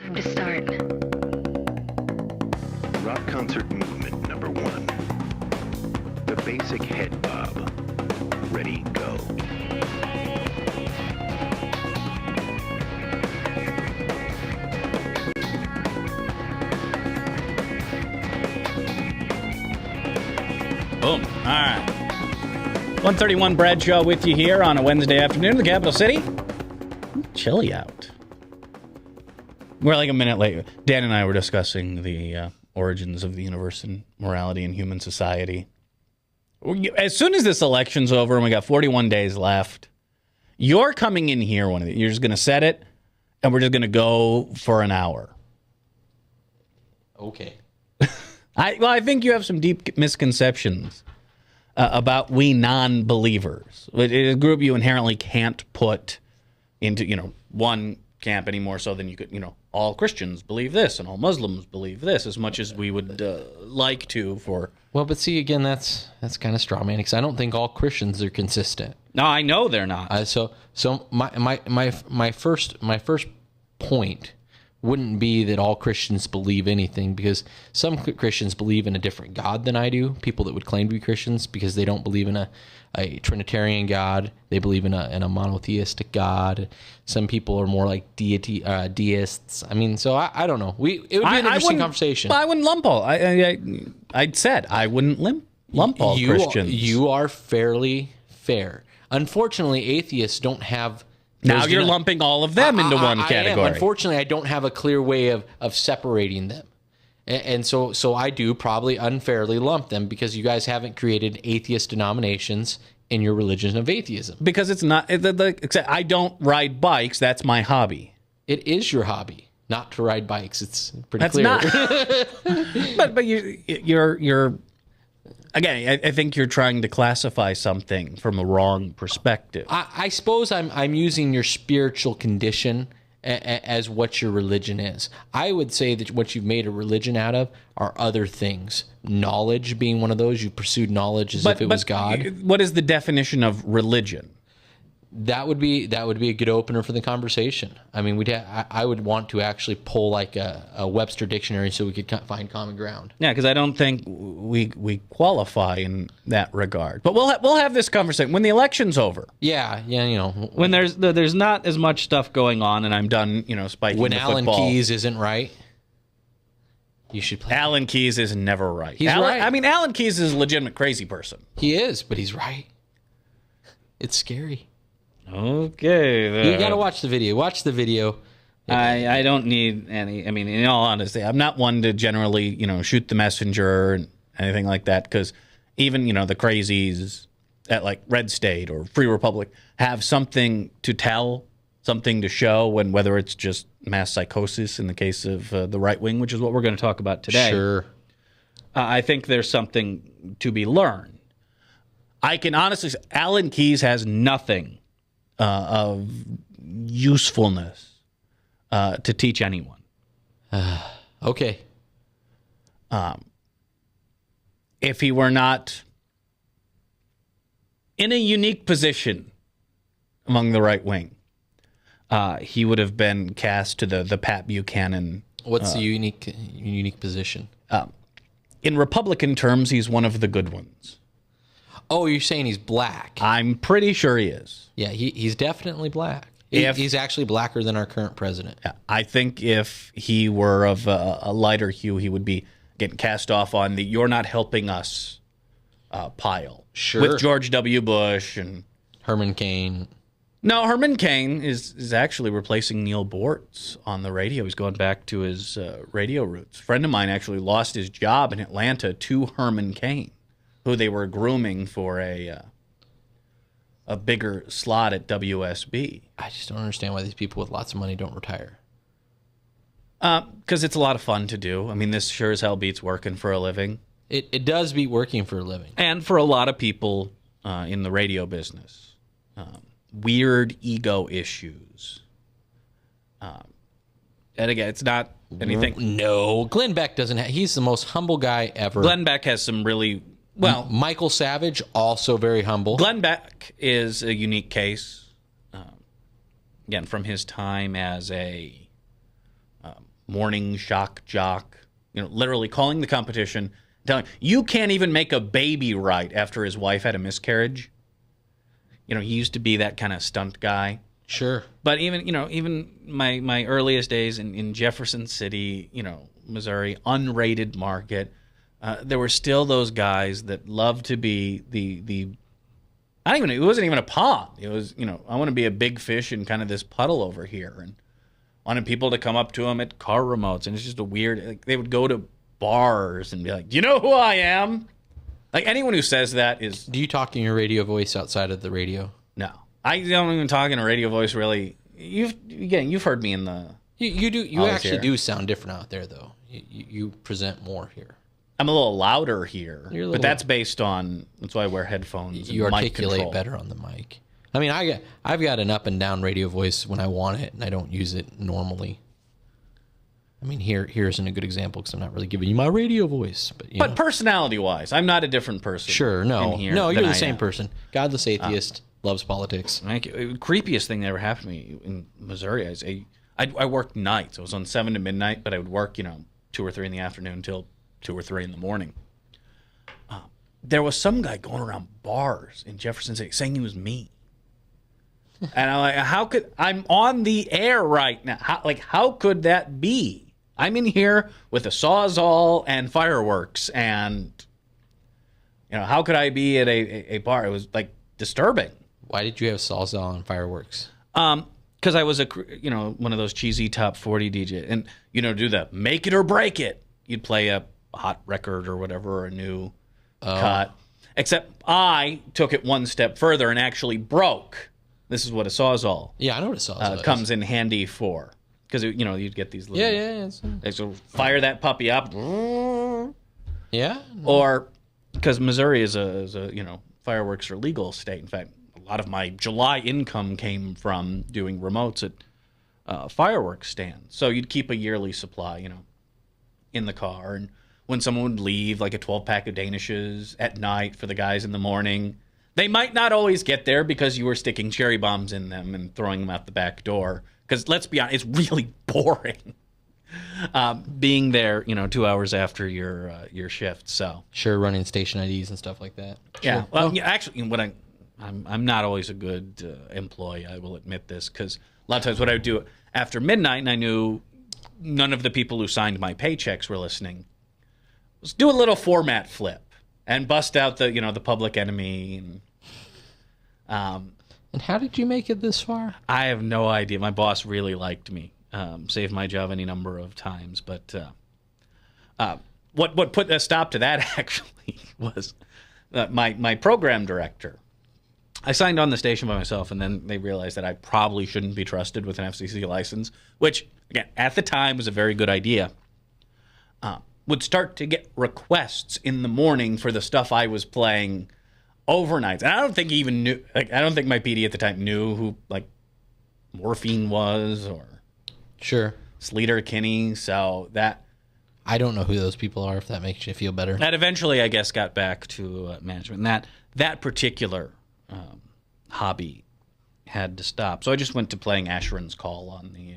time to start. Rock concert movement number 1. The basic head bob. Ready, go. Boom. All right. 131 Bradshaw with you here on a Wednesday afternoon in the capital city. Chilly out. We're like a minute late. Dan and I were discussing the origins of the universe and morality in human society. As soon as this election's over and we got 41 days left, you're coming in here you're just going to set it, and we're just going to go for an hour. Okay. I think you have some deep misconceptions about we non-believers. It's a group you inherently can't put into, one camp any more so than you could, all Christians believe this and all Muslims believe this, as much as we would like to for... Well, but see, again, that's kind of straw man, because I don't think all Christians are consistent. No, I know they're not. So my first point wouldn't be that all Christians believe anything, because some Christians believe in a different God than I do. People that would claim to be Christians because they don't believe in a Trinitarian God, they believe in a monotheistic God. Some people are more like deists. I mean, so I don't know. It would be an interesting conversation. I wouldn't lump all. I said I wouldn't lump all Christians. You are fairly fair. Unfortunately, atheists don't have. Now you're lumping all of them into one category. Unfortunately, I don't have a clear way of separating them. And so I do probably unfairly lump them, because you guys haven't created atheist denominations in your religion of atheism. Because it's not, I don't ride bikes. That's my hobby. It is your hobby not to ride bikes. It's pretty clear. Not, but you're again, I think you're trying to classify something from a wrong perspective. I suppose I'm using your spiritual condition as what your religion is. I would say that what you've made a religion out of are other things. Knowledge being one of those. You pursued knowledge as if it was God. What is the definition of religion? That would be a good opener for the conversation. I mean, I would want to actually pull like a Webster dictionary so we could find common ground. Yeah, because I don't think we qualify in that regard. But we'll have this conversation when the election's over. Yeah, when there's not as much stuff going on, and I'm done, spiking when the Alan football. Keyes isn't right, you should play. Alan Keyes is never right. He's right. I mean, Alan Keyes is a legitimate crazy person. He is, but he's right. It's scary. Okay. You got to watch the video. Watch the video. I don't need any. I mean, in all honesty, I'm not one to generally, shoot the messenger and anything like that, because even, the crazies at like Red State or Free Republic have something to tell, something to show, whether it's just mass psychosis in the case of the right wing, which is what we're going to talk about today. Sure. I think there's something to be learned. I can honestly say Alan Keyes has nothing of usefulness to teach anyone. Okay. If he were not in a unique position among the right wing, he would have been cast to the Pat Buchanan. What's the unique position? In Republican terms, he's one of the good ones. Oh, you're saying he's black? I'm pretty sure he is. Yeah, he's definitely black. He's actually blacker than our current president. Yeah, I think if he were of a lighter hue, he would be getting cast off on the "you're not helping us" pile. Sure. With George W. Bush and Herman Cain. No, Herman Cain is actually replacing Neil Bortz on the radio. He's going back to his radio roots. A friend of mine actually lost his job in Atlanta to Herman Cain, who they were grooming for a bigger slot at WSB. I just don't understand why these people with lots of money don't retire. Because it's a lot of fun to do. I mean, this sure as hell beats working for a living. It does beat working for a living. And for a lot of people in the radio business, weird ego issues. And again, it's not anything. No, Glenn Beck doesn't have. He's the most humble guy ever. Glenn Beck has some really. Well, Michael Savage, also very humble. Glenn Beck is a unique case. Again, from his time as a morning shock jock, literally calling the competition, telling you can't even make a baby right after his wife had a miscarriage. He used to be that kind of stunt guy. Sure. But even my earliest days in Jefferson City, Missouri, unrated market, there were still those guys that loved to be the it wasn't even a pond. It was, I want to be a big fish in kind of this puddle over here, and wanted people to come up to them at car remotes, and it's just a weird, like, they would go to bars and be like, do you know who I am? Like, anyone who says that is... Do you talk in your radio voice outside of the radio? No. I don't even talk in a radio voice, really. You've heard me in the... You do. You actually do sound different out there, though. You present more here. I'm a little louder here, You're a little, but that's based on... That's why I wear headphones. You and mic articulate control. better on the mic. I mean, I've got an up and down radio voice when I want it, and I don't use it normally. I mean, here isn't a good example because I'm not really giving you my radio voice. But personality-wise, I'm not a different person. Sure, no. in here No, you're than the I same am. person. Godless atheist, loves politics. Creepiest thing that ever happened to me in Missouri, I worked nights. I was on 7 to midnight, but I would work, 2 or 3 in the afternoon until 2 or 3 in the morning. There was some guy going around bars in Jefferson City saying he was me. And I'm like, I'm on the air right now. How could that be? I'm in here with a Sawzall and fireworks, and how could I be at a bar? It was like disturbing. Why did you have Sawzall and fireworks? Because I was one of those cheesy top 40 DJ, and do the make it or break it. You'd play a hot record or whatever, or a new cut. Except I took it one step further and actually broke. This is what a Sawzall. Yeah, I know what a Sawzall comes in handy for. Because, you'd get these little... Yeah. So fire that puppy up. Yeah? Or, because Missouri is a fireworks are legal state. In fact, a lot of my July income came from doing remotes at fireworks stands. So you'd keep a yearly supply, in the car. And when someone would leave, like a 12-pack of Danishes at night for the guys in the morning, they might not always get there because you were sticking cherry bombs in them and throwing them out the back door. Because let's be honest, it's really boring being there, 2 hours after your shift. So sure, running station IDs and stuff like that. Sure. Yeah. Well, actually, I'm not always a good employee. I will admit this, because a lot of times what I would do after midnight, and I knew none of the people who signed my paychecks were listening, was do a little format flip and bust out the Public Enemy and. And how did you make it this far? I have no idea. My boss really liked me. Saved my job any number of times. But what put a stop to that actually was my program director. I signed on the station by myself, and then they realized that I probably shouldn't be trusted with an FCC license, which, again, at the time was a very good idea. Would start to get requests in the morning for the stuff I was playing overnights. And I don't think he even knew, I don't think my PD at the time knew who, Morphine was, or Sure. Sleater Kinney, so that... I don't know who those people are, if that makes you feel better. That eventually, I guess, got back to management. And that particular hobby had to stop. So I just went to playing Asheron's Call on the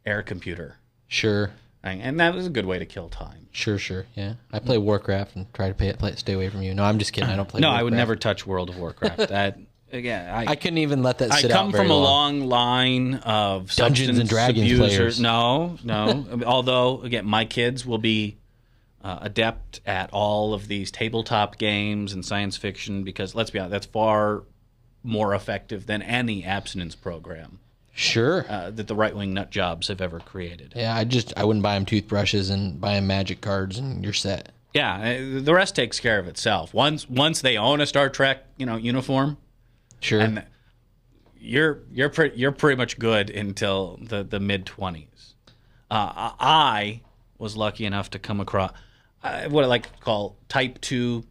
air computer. Sure. And that was a good way to kill time. Sure. Yeah. I play Warcraft and try to stay away from you. No, I'm just kidding. I don't play Warcraft. I would never touch World of Warcraft. I couldn't even let that sit out. I come from a long line of Dungeons and Dragons players. No. Although, again, my kids will be adept at all of these tabletop games and science fiction, because, let's be honest, that's far more effective than any abstinence program. Sure. That the right-wing nut jobs have ever created. Yeah, I wouldn't buy them toothbrushes and buy them magic cards, and you're set. Yeah, the rest takes care of itself. Once they own a Star Trek, uniform, sure, and you're pretty much good until the mid-20s. I was lucky enough to come across what I like to call Type 2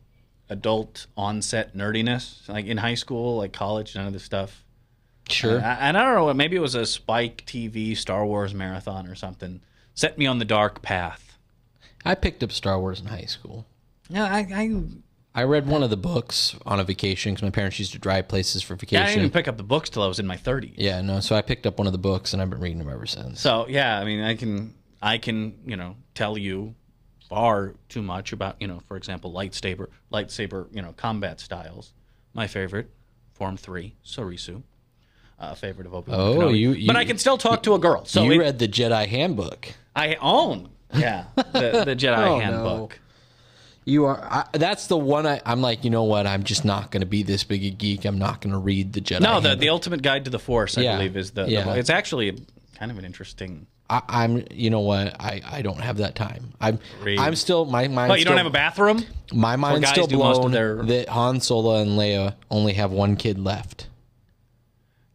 adult onset nerdiness, like in high school, like college, none of this stuff. Sure. And I don't know, maybe it was a Spike TV Star Wars marathon or something. Set me on the dark path. I picked up Star Wars in high school. Yeah, I read one of the books on a vacation because my parents used to drive places for vacation. I didn't even pick up the books till I was in my 30s. Yeah, no, so I picked up one of the books and I've been reading them ever since. So, yeah, I mean, I can, tell you far too much about, for example, lightsaber, combat styles. My favorite, Form 3, Sorisu. Favorite of Obi-Wan Kenobi. But I can still talk to a girl. So you read the Jedi Handbook. I own, the Jedi Handbook. You are. That's the one. I'm like, you know what? I'm just not going to be this big a geek. I'm not going to read the Jedi. No, the Ultimate Guide to the Force, I believe, is the it's actually kind of an interesting. I'm. You know what? I don't have that time. I'm still my mind. But you don't have a bathroom? My mind's still blown most of their... that Han Solo and Leia only have one kid left.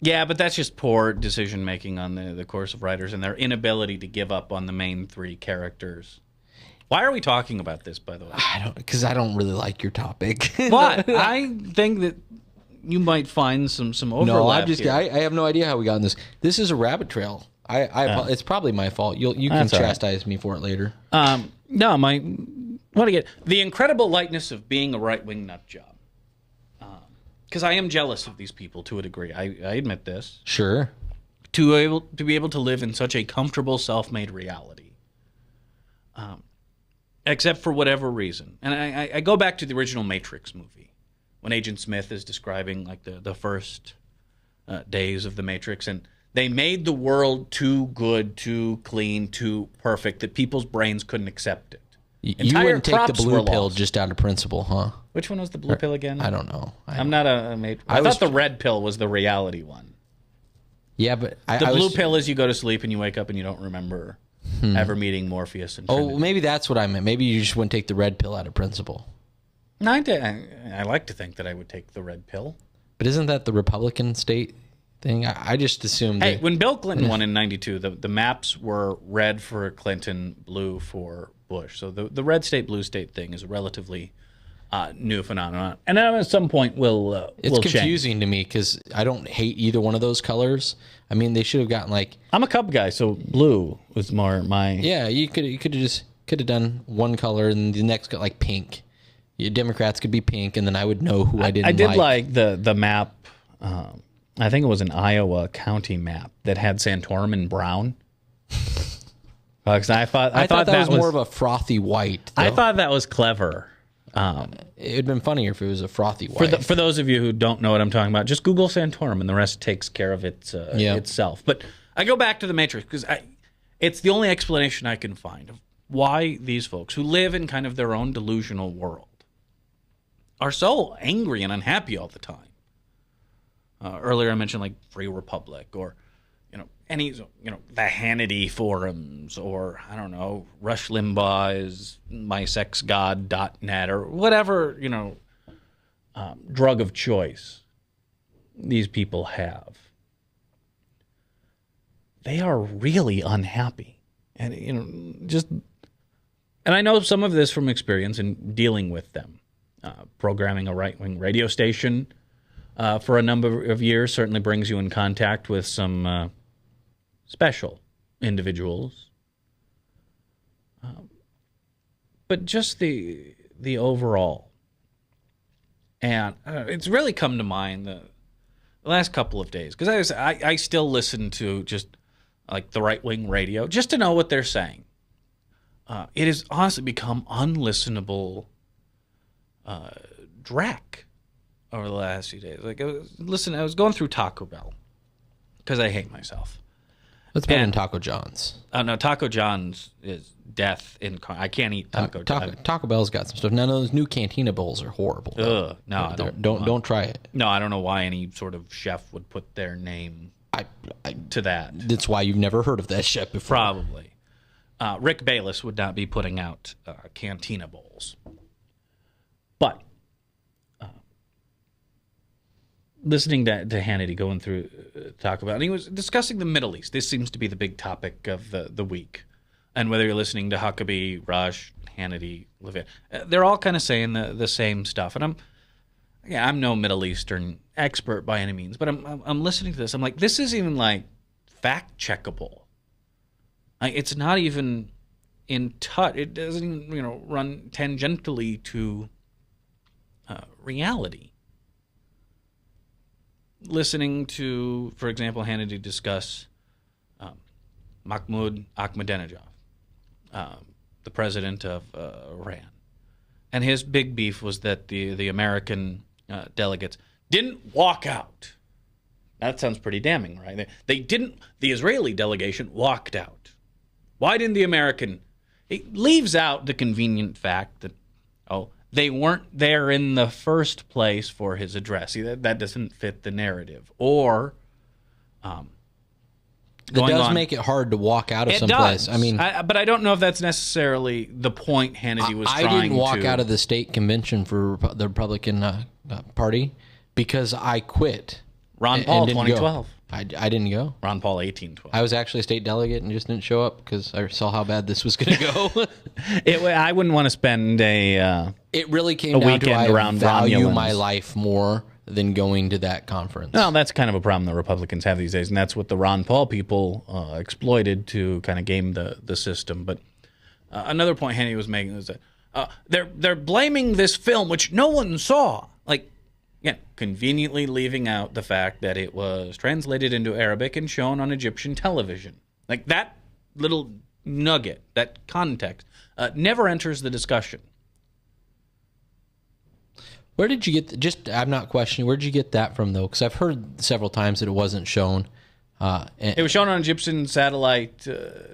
Yeah, but that's just poor decision making on the course of writers and their inability to give up on the main three characters. Why are we talking about this, by the way? Because I don't really like your topic. But I think that you might find some overlap. No, I have no idea how we got in this. This is a rabbit trail. It's probably my fault. You can chastise me for it later. No, what again? The incredible lightness of being a right-wing nut job. Because I am jealous of these people to a degree. I admit this. Sure. To be able to live in such a comfortable, self-made reality. Except for whatever reason. And I go back to the original Matrix movie, when Agent Smith is describing like the first days of the Matrix, and they made the world too good, too clean, too perfect that people's brains couldn't accept it. You wouldn't take the blue pill just out of principle, huh? Which one was the blue pill again? I don't know. I'm not a Matrix. I thought the red pill was the reality one. Yeah, but the blue pill is you go to sleep and you wake up and you don't remember ever meeting Morpheus. And Trinity. Maybe that's what I meant. Maybe you just wouldn't take the red pill out of principle. No, I like to think that I would take the red pill. But isn't that the Republican state thing? I just assumed. Hey, when Bill Clinton won in '92, the maps were red for Clinton, blue for Bush. So the red state, blue state thing is a relatively new phenomenon, and at some point will it's confusing change. To me because I don't hate either one of those colors. I mean, they should have gotten like. I'm a Cub guy, so blue was more my. Yeah, you could have done one color and the next got like pink. Your Democrats could be pink, and then I would know who I didn't. I did like the map. I think it was an Iowa county map that had Santorum in brown. Because I thought that was more of a frothy white. Though. I thought that was clever. It'd been funnier if it was a frothy white. For those of you who don't know what I'm talking about, just Google Santorum, and the rest takes care of itself. But I go back to the Matrix because it's the only explanation I can find of why these folks who live in kind of their own delusional world are so angry and unhappy all the time. Earlier I mentioned like Free Republic or any the Hannity forums or I don't know, Rush Limbaugh's mysexgod.net or whatever drug of choice these people have. They are really unhappy, and and I know some of this from experience in dealing with them. Programming a right-wing radio station for a number of years certainly brings you in contact with some special individuals. But just the overall. And it's really come to mind the last couple of days, because I still listen to just like the right-wing radio just to know what they're saying. It has honestly become unlistenable dreck over the last few days. Like, I was going through Taco Bell because I hate myself. That's better than Taco John's. Oh no, Taco John's is death incarnate. I can't eat Taco. Taco Bell's got some stuff. None of those new Cantina bowls are horrible. Ugh, no, I don't try it. No, I don't know why any sort of chef would put their name to that. That's why you've never heard of that chef before. Probably. Rick Bayless would not be putting out Cantina bowls. But listening to Hannity going through Taco Bell, and he was discussing the Middle East. This seems to be the big topic of the week. And whether you're listening to Huckabee, Rush, Hannity, Levin, they're all kind of saying the same stuff. And I'm no Middle Eastern expert by any means, but I'm listening to this. I'm like, this isn't even like fact checkable. It's not even in touch. It doesn't even run tangentially to reality. Listening to, for example, Hannity discuss Mahmoud Ahmadinejad, the president of Iran. And his big beef was that the American delegates didn't walk out. That sounds pretty damning, right? They didn't. The Israeli delegation walked out. Why didn't the American? It leaves out the convenient fact that, they weren't there in the first place for his address. See, that doesn't fit the narrative. Or, it does make it hard to walk out of some place. I mean, but I don't know if that's necessarily the point Hannity was trying to. I didn't walk out of the state convention for the Republican Party because I quit. Ron Paul, 2012. I didn't go. Ron Paul, 1812. I was actually a state delegate and just didn't show up because I saw how bad this was going to go. I wouldn't want to spend It really came down to I value my life more than going to that conference. Well, that's kind of a problem that Republicans have these days, and that's what the Ron Paul people exploited to kind of game the system. But another point Hannity was making is that they're blaming this film, which no one saw. Like, again, conveniently leaving out the fact that it was translated into Arabic and shown on Egyptian television. Like, that little nugget, that context, never enters the discussion. Where did you get, I'm not questioning, where did you get that from, though? Because I've heard several times that it wasn't shown. It was shown on Egyptian satellite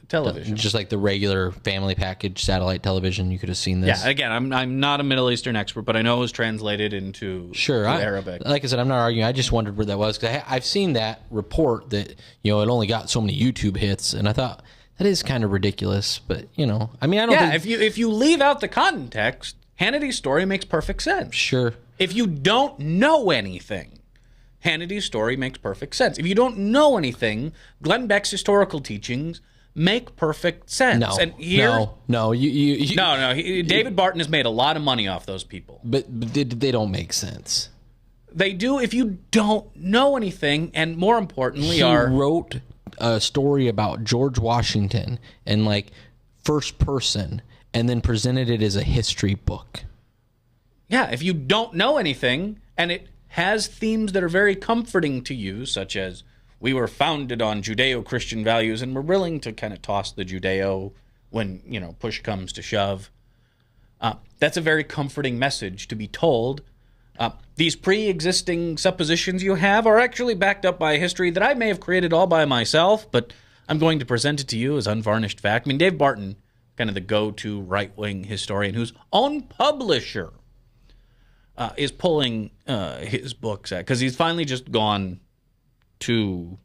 television. Just like the regular family package satellite television, you could have seen this. Yeah, again, I'm not a Middle Eastern expert, but I know it was translated to Arabic. Like I said, I'm not arguing. I just wondered where that was, because I've seen that report that, it only got so many YouTube hits, and I thought, that is kind of ridiculous, but, I mean, I don't think... if you leave out the context, Hannity's story makes perfect sense. Sure. If you don't know anything, Hannity's story makes perfect sense. If you don't know anything, Glenn Beck's historical teachings make perfect sense. No, and here, no. David Barton has made a lot of money off those people. But they don't make sense. They do if you don't know anything, and more importantly, he wrote a story about George Washington in first person, and then presented it as a history book. Yeah, if you don't know anything, and it has themes that are very comforting to you, such as we were founded on Judeo-Christian values, and we're willing to kind of toss the Judeo when, push comes to shove. That's a very comforting message to be told. These pre-existing suppositions you have are actually backed up by history that I may have created all by myself, but I'm going to present it to you as unvarnished fact. I mean, Dave Barton, kind of the go-to right-wing historian whose own publisher is pulling his books out, because he's finally just gone to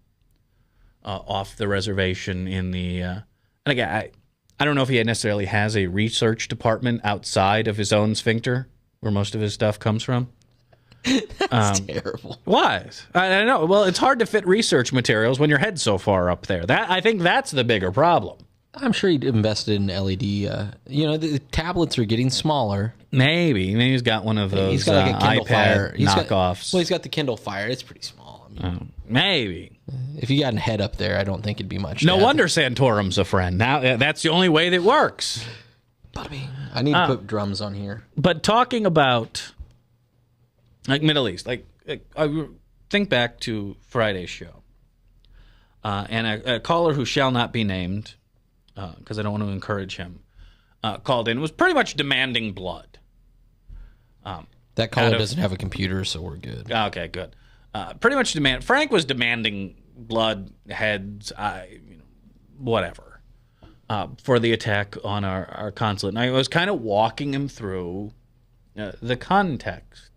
off the reservation in the and again, I don't know if he necessarily has a research department outside of his own sphincter where most of his stuff comes from. That's terrible. Why? I know. Well, it's hard to fit research materials when your head's so far up there. I think that's the bigger problem. I'm sure he invested in LED. The tablets are getting smaller. Maybe he's got one of those he's got a Kindle iPad Fire knockoffs. He's got the Kindle Fire. It's pretty small. I mean, maybe. If you got a head up there, I don't think it'd be much. No wonder Santorum's a friend. Now that's the only way that works. I need to put drums on here. But talking about Middle East, I think back to Friday's show, and a caller who shall not be named, because I don't want to encourage him, called in, was pretty much demanding blood. That caller doesn't have a computer, so we're good. Okay, good. Pretty much Frank was demanding blood, heads, whatever, for the attack on our consulate. And I was kind of walking him through the context.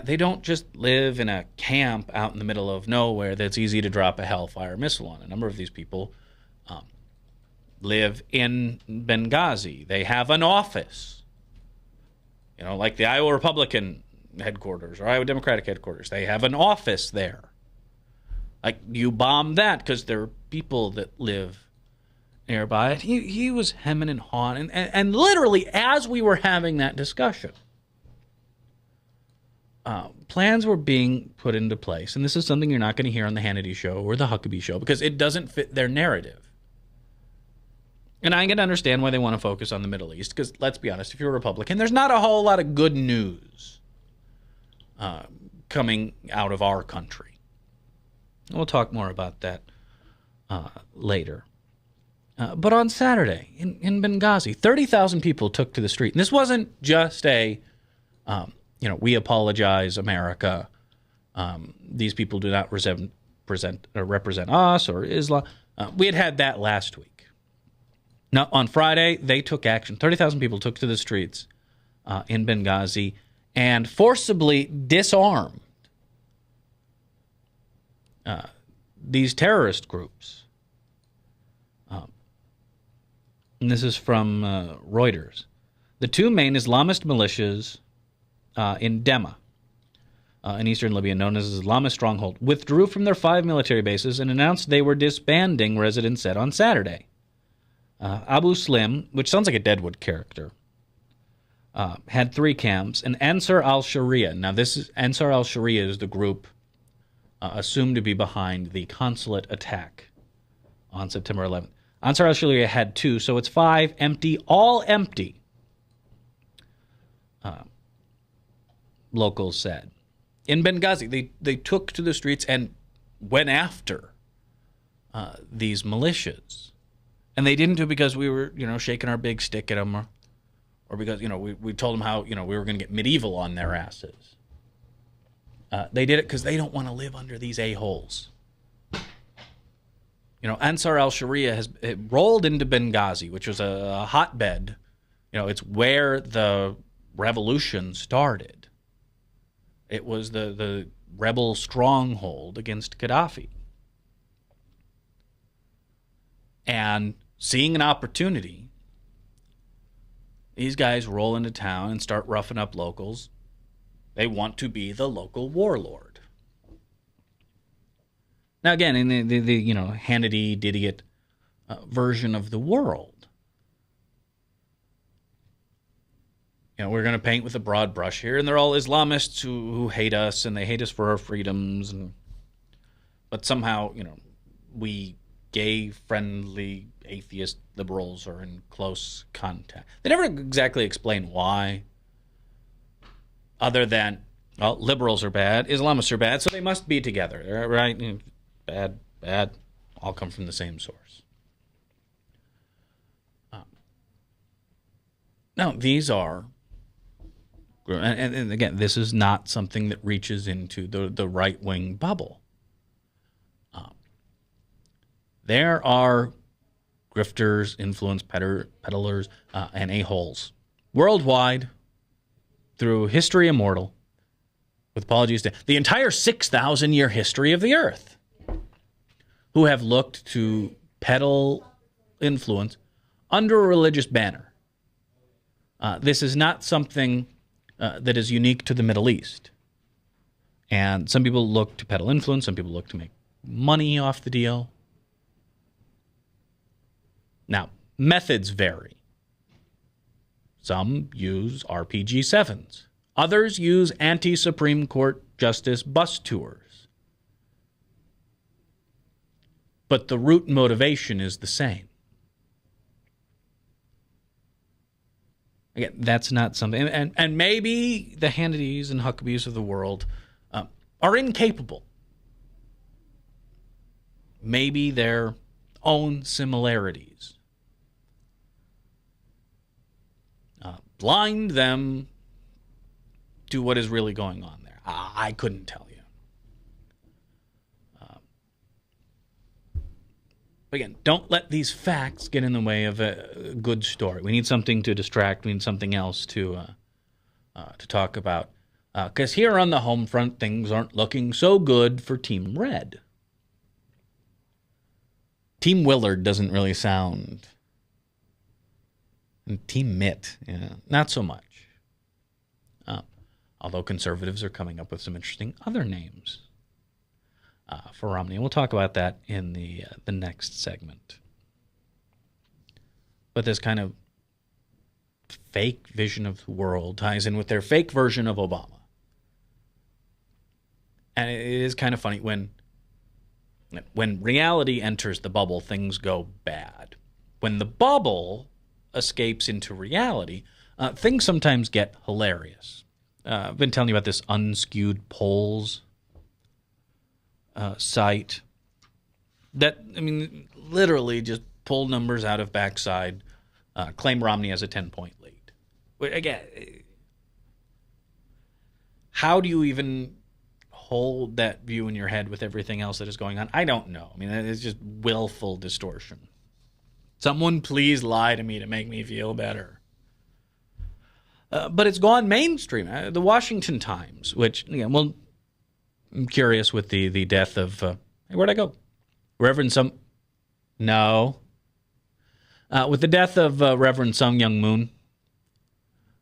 They don't just live in a camp out in the middle of nowhere that's easy to drop a Hellfire missile on. A number of these people live in Benghazi. They have an office, like the Iowa Republican headquarters or Iowa Democratic headquarters. They have an office there. You bomb that because there are people that live nearby. He was hemming and hawing, and literally as we were having that discussion, plans were being put into place, and this is something you're not going to hear on the Hannity show or the Huckabee show because it doesn't fit their narrative. And I can understand why they want to focus on the Middle East, because let's be honest, if you're a Republican, there's not a whole lot of good news coming out of our country. We'll talk more about that later. But on Saturday in Benghazi, 30,000 people took to the street. And this wasn't just a, we apologize, America. These people do not represent us or Islam. We had that last week. Now, on Friday, they took action. 30,000 people took to the streets in Benghazi and forcibly disarmed these terrorist groups. And this is from Reuters. The two main Islamist militias in Dema, in eastern Libya, known as Islamist Stronghold, withdrew from their 5 military bases and announced they were disbanding, residents said on Saturday. Abu Slim, which sounds like a Deadwood character, had 3 camps, and Ansar al-Sharia. Now, Ansar al-Sharia is the group assumed to be behind the consulate attack on September 11th. Ansar al-Sharia had 2, so it's 5, empty, all empty, locals said. In Benghazi, they took to the streets and went after these militias. And they didn't do it because we were, shaking our big stick at them or because, we told them how, we were going to get medieval on their asses. They did it because they don't want to live under these a-holes. Ansar al-Sharia has rolled into Benghazi, which was a hotbed. It's where the revolution started. It was the rebel stronghold against Gaddafi. And seeing an opportunity, these guys roll into town and start roughing up locals. They want to be the local warlord. Now, again, in the Hannity, Didiot version of the world, we're going to paint with a broad brush here, and they're all Islamists who hate us, and they hate us for our freedoms, but somehow, we gay-friendly atheist liberals are in close contact. They never exactly explain why, other than, well, liberals are bad, Islamists are bad, so they must be together, right? Bad, all come from the same source. Now, these are, and again, this is not something that reaches into the right-wing bubble. There are grifters, influence peddlers, and a-holes worldwide through history immortal, with apologies to the entire 6,000-year history of the earth, who have looked to peddle influence under a religious banner. This is not something that is unique to the Middle East. And some people look to peddle influence, some people look to make money off the deal. Now, methods vary. Some use RPG-7s. Others use anti-Supreme Court justice bus tours. But the root motivation is the same. Again, that's not something... And maybe the Hannitys and Huckabees of the world are incapable. Maybe their own similarities blind them to what is really going on there. I couldn't tell you. Again, don't let these facts get in the way of a good story. We need something to distract. We need something else to talk about. Because here on the home front, things aren't looking so good for Team Red. Team Willard doesn't really sound... And Team Mitt, not so much. Although conservatives are coming up with some interesting other names for Romney. And we'll talk about that in the next segment. But this kind of fake vision of the world ties in with their fake version of Obama. And it is kind of funny when reality enters the bubble, things go bad. When the bubble escapes into reality, things sometimes get hilarious. I've been telling you about this Unskewed Polls site that, literally just pull numbers out of backside, claim Romney as a 10-point lead. But again, how do you even hold that view in your head with everything else that is going on? I don't know. I mean, it's just willful distortion. Someone please lie to me to make me feel better. But it's gone mainstream. The Washington Times, which, well, I'm curious with the death of, hey, where'd I go? Reverend Sung. No. With the death of Reverend Sung Young Moon,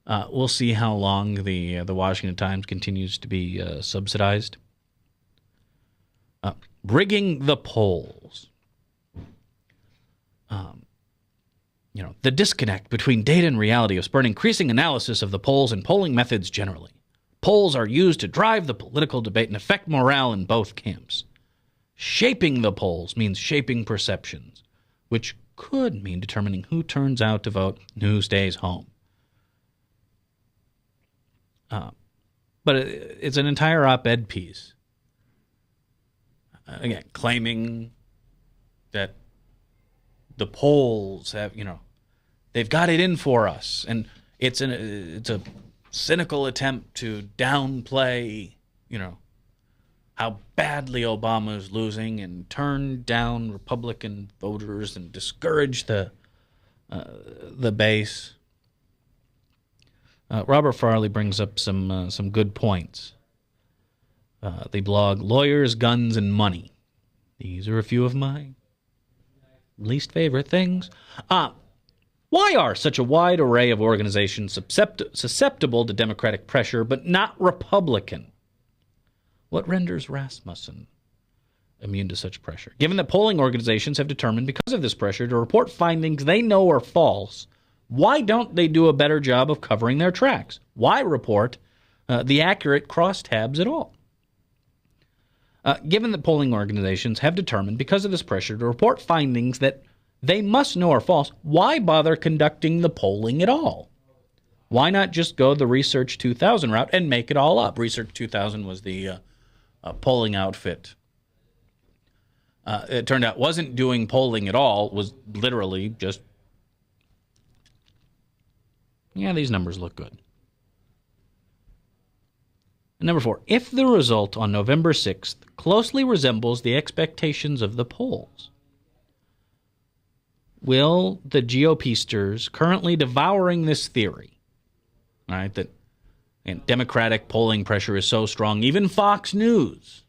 we'll see how long the Washington Times continues to be subsidized. Rigging the polls. The disconnect between data and reality has spurred increasing analysis of the polls and polling methods generally. Polls are used to drive the political debate and affect morale in both camps. Shaping the polls means shaping perceptions, which could mean determining who turns out to vote and who stays home. But it's an entire op-ed piece. Again, claiming that the polls have, they've got it in for us, and it's a cynical attempt to downplay, how badly Obama is losing and turn down Republican voters and discourage the base. Robert Farley brings up some good points. The blog Lawyers, Guns, and Money. These are a few of my least favorite things. Why are such a wide array of organizations susceptible to Democratic pressure but not Republican? What renders Rasmussen immune to such pressure? Given that polling organizations have determined because of this pressure to report findings they know are false, why don't they do a better job of covering their tracks? Why report the accurate crosstabs at all? Given that polling organizations have determined because of this pressure to report findings that they must know are false, why bother conducting the polling at all? Why not just go the Research 2000 route and make it all up? Research 2000 was the polling outfit. It turned out wasn't doing polling at all, was literally just, these numbers look good. And number 4, if the result on November 6th closely resembles the expectations of the polls, will the GOPsters currently devouring this theory, right, that Democratic polling pressure is so strong, even Fox News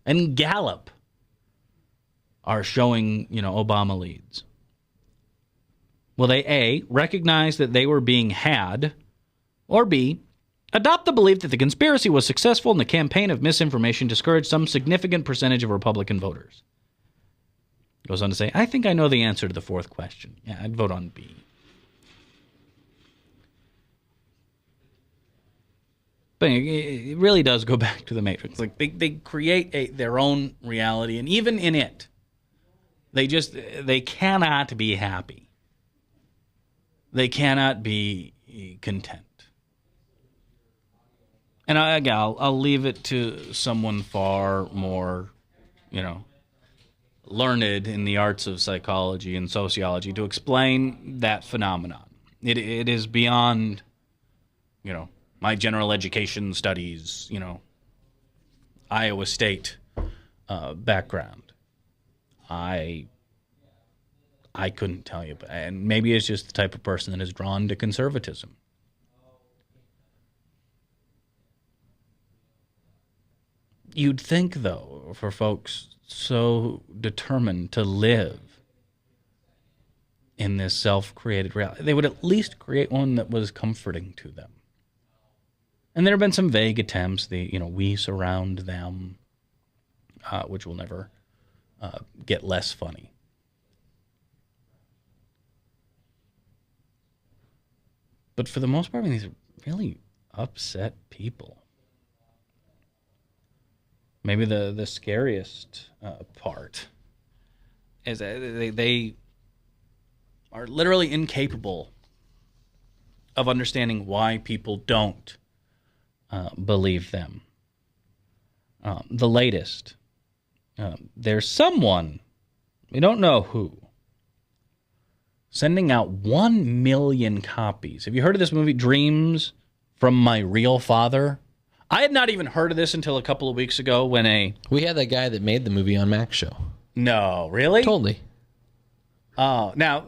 and Gallup are showing, Obama leads. Will they, A, recognize that they were being had, or B, adopt the belief that the conspiracy was successful and the campaign of misinformation discouraged some significant percentage of Republican voters? Goes on to say, I think I know the answer to the fourth question. Yeah, I'd vote on B. But it really does go back to the Matrix. Like they create their own reality, and even in it, they cannot be happy. They cannot be content. And I'll leave it to someone far more, learned in the arts of psychology and sociology to explain that phenomenon. It is beyond, my general education studies, Iowa State background. I couldn't tell you, and maybe it's just the type of person that is drawn to conservatism. You'd think, though, for folks so determined to live in this self-created reality, they would at least create one that was comforting to them. And there have been some vague attempts, we surround them, which will never get less funny. But for the most part, these are really upset people. Maybe the scariest part is that they are literally incapable of understanding why people don't believe them. The latest, there's someone, we don't know who, sending out 1 million copies. Have you heard of this movie, Dreams from My Real Father? I had not even heard of this until a couple of weeks ago when We had that guy that made the movie on Mac's show. No, really? Totally. Oh, now,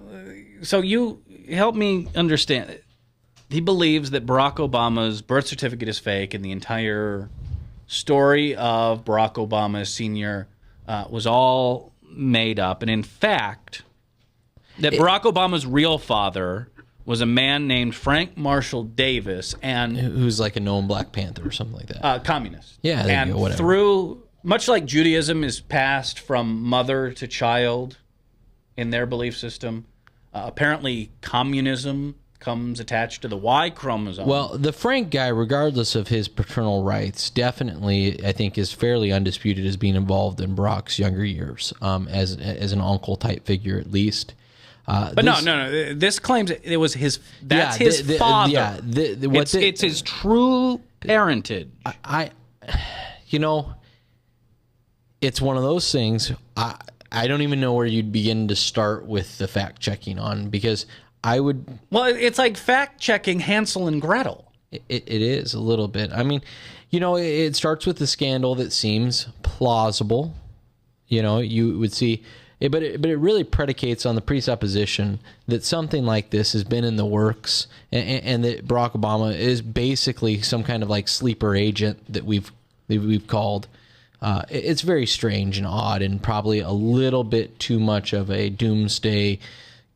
so you help me understand. He believes that Barack Obama's birth certificate is fake and the entire story of Barack Obama Sr. Was all made up. And in fact, that Barack Obama's real father was a man named Frank Marshall Davis, and who's like a known Black Panther or something like that. Communist. Yeah, there and you go, whatever. Through, much like Judaism is passed from mother to child in their belief system, apparently communism comes attached to the Y chromosome. Well, the Frank guy, regardless of his paternal rights, definitely, I think, is fairly undisputed as being involved in Barack's younger years, as an uncle-type figure at least. But no. This claims it was his. That's his father. Yeah, it's his true parentage. It's one of those things. I don't even know where you'd begin to start with the fact checking on, because I would. Well, it's like fact checking Hansel and Gretel. It is a little bit. I mean, it starts with the scandal that seems plausible. You would see. But it really predicates on the presupposition that something like this has been in the works, and that Barack Obama is basically some kind of like sleeper agent that we've called. It's very strange and odd, and probably a little bit too much of a doomsday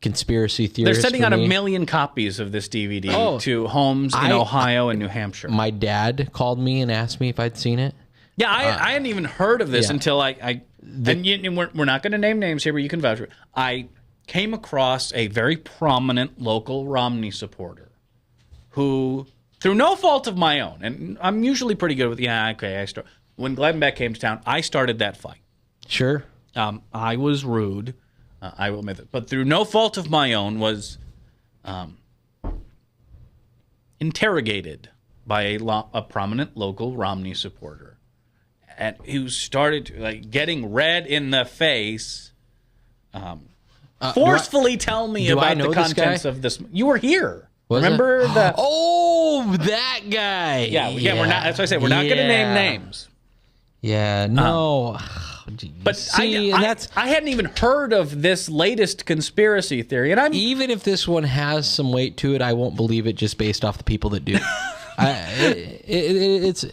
conspiracy theorist. They're sending out 1 million copies of this DVD to homes in Ohio and New Hampshire. My dad called me and asked me if I'd seen it. Yeah, I hadn't even heard of this until and we're not going to name names here, but you can vouch for it. I came across a very prominent local Romney supporter who, through no fault of my own, and I'm usually pretty good with, when Glenn Beck came to town, I started that fight. Sure. I was rude, I will admit it, but through no fault of my own was interrogated by a prominent local Romney supporter. And who started getting red in the face, forcefully tell me about the contents of this. You were here. Remember that? Oh, that guy. Yeah. We're not. That's what I said. We're not going to name names. Yeah. No. But I hadn't even heard of this latest conspiracy theory, and even if this one has some weight to it, I won't believe it just based off the people that do. It's.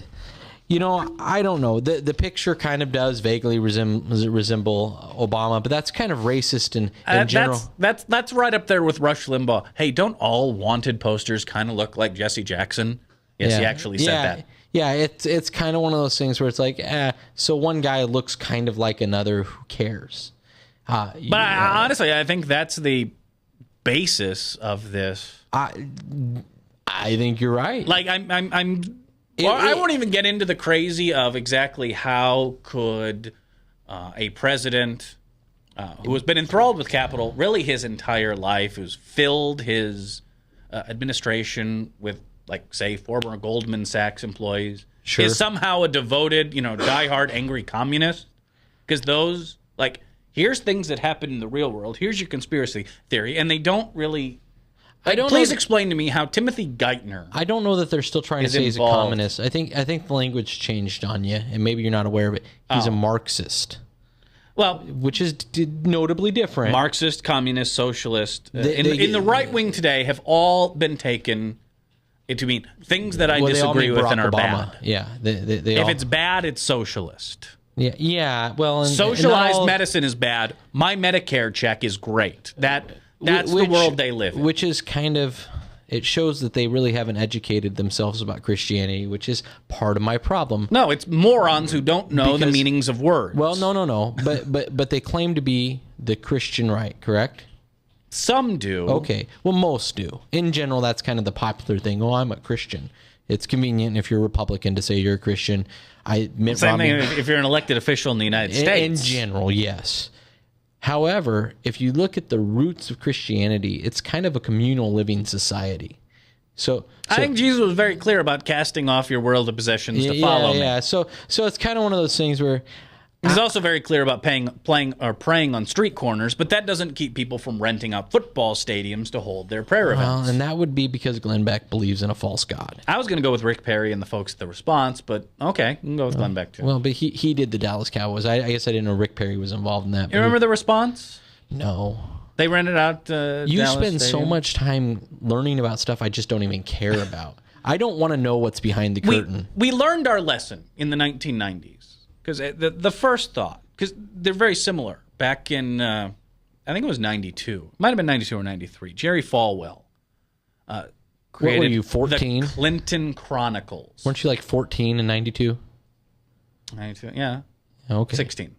I don't know. The picture kind of does vaguely resemble Obama, but that's kind of racist in general. That's right up there with Rush Limbaugh. Hey, don't all wanted posters kind of look like Jesse Jackson? Yes, he actually said that. Yeah, it's kind of one of those things where it's like, so one guy looks kind of like another. Who cares? Honestly, I think that's the basis of this. I think you're right. Like I won't even get into the crazy of exactly how could a president who has been enthralled with capital really his entire life, who's filled his administration with, like, say, former Goldman Sachs employees, is somehow a devoted, diehard angry communist. Because those, here's things that happen in the real world. Here's your conspiracy theory. And they don't really... Please explain to me how Timothy Geithner. I don't know that they're still trying to say he's a communist. I think the language changed on you, and maybe you're not aware of it. He's a Marxist. Well, which is notably different. Marxist, communist, socialist, in the right wing today have all been taken to mean things that I disagree with and are bad. Yeah, if it's bad, it's socialist. Yeah. Well, socialized medicine is bad. My Medicare check is great. That's the world they live in. Which is kind of, it shows that they really haven't educated themselves about Christianity, which is part of my problem. No, it's morons who don't know the meanings of words. Well, no. But they claim to be the Christian right, correct? Some do. Okay. Well, most do. In general, that's kind of the popular thing. Oh, I'm a Christian. It's convenient if you're a Republican to say you're a Christian. Mitt Same Romney, thing if you're an elected official in the United States. In general, yes. However, if you look at the roots of Christianity, it's kind of a communal living society. So I think Jesus was very clear about casting off your world of possessions to follow me. Yeah. So it's kind of one of those things where He's also very clear about praying on street corners, but that doesn't keep people from renting out football stadiums to hold their prayer events. And that would be because Glenn Beck believes in a false god. I was going to go with Rick Perry and the folks at The Response, but okay, you can go with Glenn Beck too. Well, but he did the Dallas Cowboys. I guess I didn't know Rick Perry was involved in that. You remember The Response? No. They rented out You Dallas spend so Stadium. much time learning about stuff I just don't even care about. I don't want to know what's behind the curtain. We learned our lesson in the 1990s because the first thought, because they're very similar. Back in, I think it was 92. Might have been 92 or 93. Jerry Falwell created What were you, 14? the Clinton Chronicles. Weren't you like 14 in 92? 92, yeah. Okay. 16.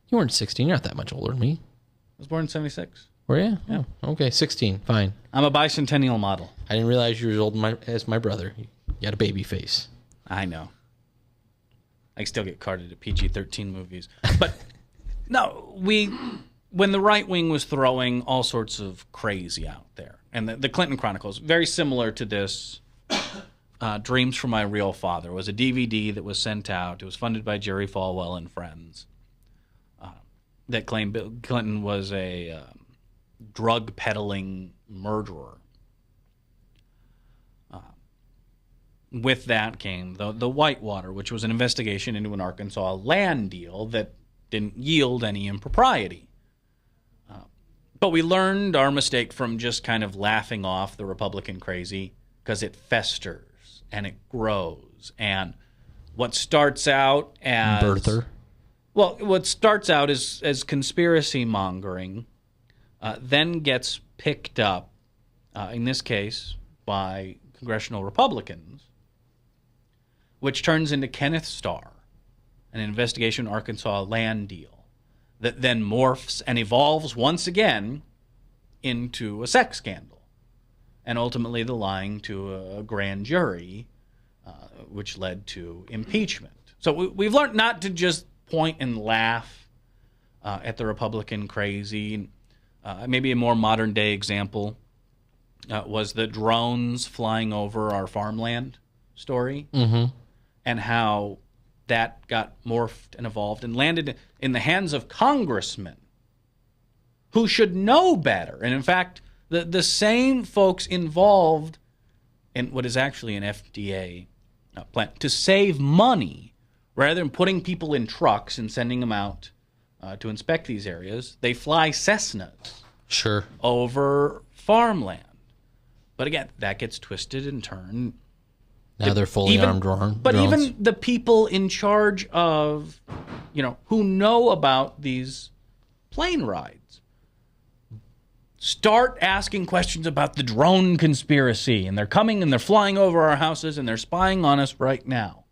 You weren't 16. You're not that much older than me. I was born in 76. Were you? Yeah. Oh, okay, 16. Fine. I'm a bicentennial model. I didn't realize you were as old as my brother. You got a baby face. I know. I still get carded at PG-13 movies. But no, when the right wing was throwing all sorts of crazy out there, and the Clinton Chronicles, very similar to this, Dreams from My Real Father, was a DVD that was sent out. It was funded by Jerry Falwell and friends that claimed Bill Clinton was a drug peddling murderer. With that came the Whitewater, which was an investigation into an Arkansas land deal that didn't yield any impropriety. But we learned our mistake from just kind of laughing off the Republican crazy because it festers and it grows. And what starts out as... Birther. Well, what starts out as conspiracy mongering then gets picked up, in this case, by congressional Republicans, which turns into Kenneth Starr, an investigation Arkansas land deal that then morphs and evolves once again into a sex scandal, and ultimately the lying to a grand jury, which led to impeachment. So we've learned not to just point and laugh at the Republican crazy. Maybe a more modern day example was the drones flying over our farmland story, and how that got morphed and evolved and landed in the hands of congressmen who should know better. And in fact, the same folks involved in what is actually an FDA plan to save money, rather than putting people in trucks and sending them out to inspect these areas, they fly Cessnas over farmland. But again, that gets twisted and turned. Now they're fully armed drones. But even the people in charge of, who know about these plane rides, start asking questions about the drone conspiracy. And they're coming and they're flying over our houses and they're spying on us right now.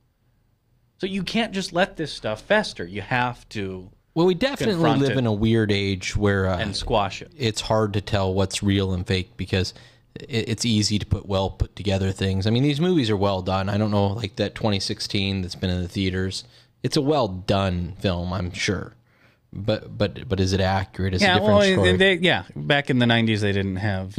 So you can't just let this stuff fester. You have to Well, we definitely live in a weird age where... and squash it. It's hard to tell what's real and fake because... It's easy to put together things. I mean, these movies are well done. I don't know, like that 2016 that's been in the theaters. It's a well done film, I'm sure. But is it accurate? It's a different story. Back in the 90s, they didn't have